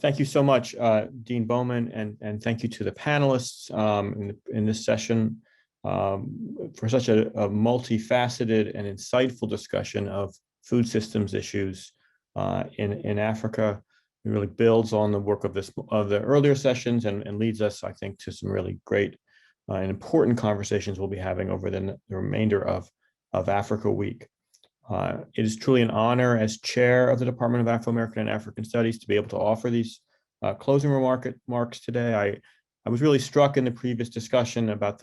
Thank you so much, Dean Bowman, and thank you to the panelists in this session for such a multifaceted and insightful discussion of food systems issues in Africa. It really builds on the work of the earlier sessions and leads us, I think, to some really great and important conversations we'll be having over the remainder of Africa Week. It is truly an honor as chair of the Department of Afro-American and African Studies to be able to offer these closing remarks today. I was really struck in the previous discussion about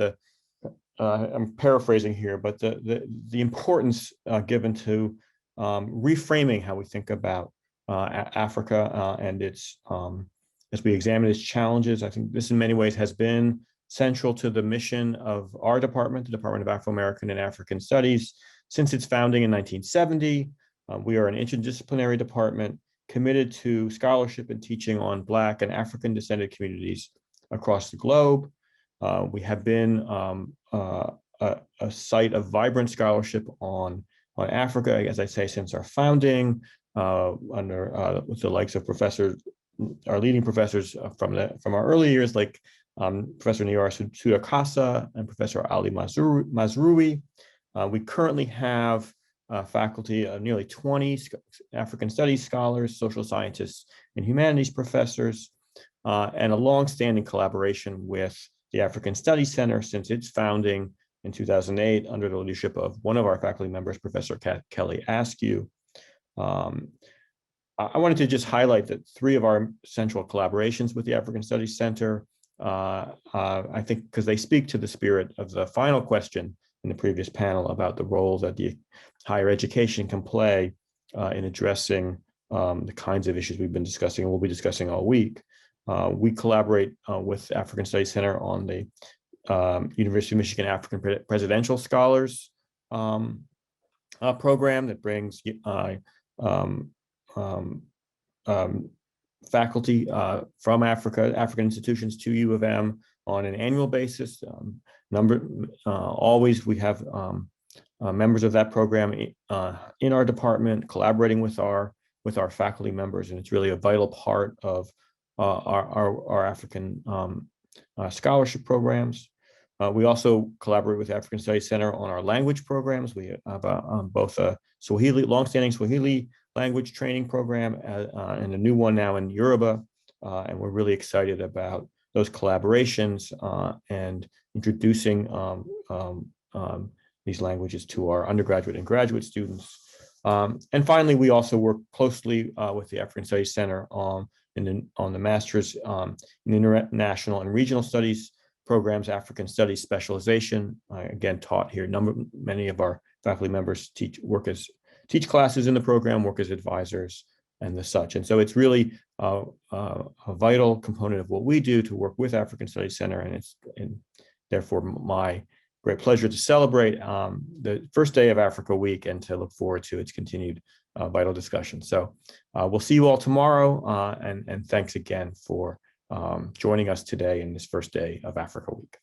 I'm paraphrasing here, but the importance given to reframing how we think about Africa and its, as we examine its challenges. I think this in many ways has been central to the mission of our department, the Department of Afro-American and African Studies. Since its founding in 1970, we are an interdisciplinary department committed to scholarship and teaching on Black and African descended communities across the globe. We have been a site of vibrant scholarship on Africa, as I say, since our founding, with the likes of our leading professors from our early years, like Professor Niyara Sudakasa and Professor Ali Mazrui. We currently have faculty of nearly 20 African studies scholars, social scientists, and humanities professors, and a long-standing collaboration with the African Studies Center since its founding in 2008 under the leadership of one of our faculty members, Professor Kelly Askew. I wanted to just highlight that 3 of our central collaborations with the African Studies Center, I think because they speak to the spirit of the final question in the previous panel about the role that the higher education can play in addressing the kinds of issues we've been discussing and we'll be discussing all week. We collaborate with the African Studies Center on the University of Michigan African Presidential Scholars program that brings faculty from African institutions to U of M on an annual basis. Always we have members of that program in our department collaborating with our faculty members, and it's really a vital part of our African scholarship programs. We also collaborate with the African Studies Center on our language programs. We have both a longstanding Swahili language training program and a new one now in Yoruba, and we're really excited about those collaborations and introducing these languages to our undergraduate and graduate students. And finally, we also work closely with the African Studies Center on the master's in international and regional studies programs, African Studies specialization. Again, taught here. Many of our faculty members teach classes in the program, work as advisors, and the such. And so it's really a vital component of what we do to work with African Studies Center, and therefore my great pleasure to celebrate the first day of Africa Week and to look forward to its continued vital discussion. So we'll see you all tomorrow, and thanks again for joining us today in this first day of Africa Week.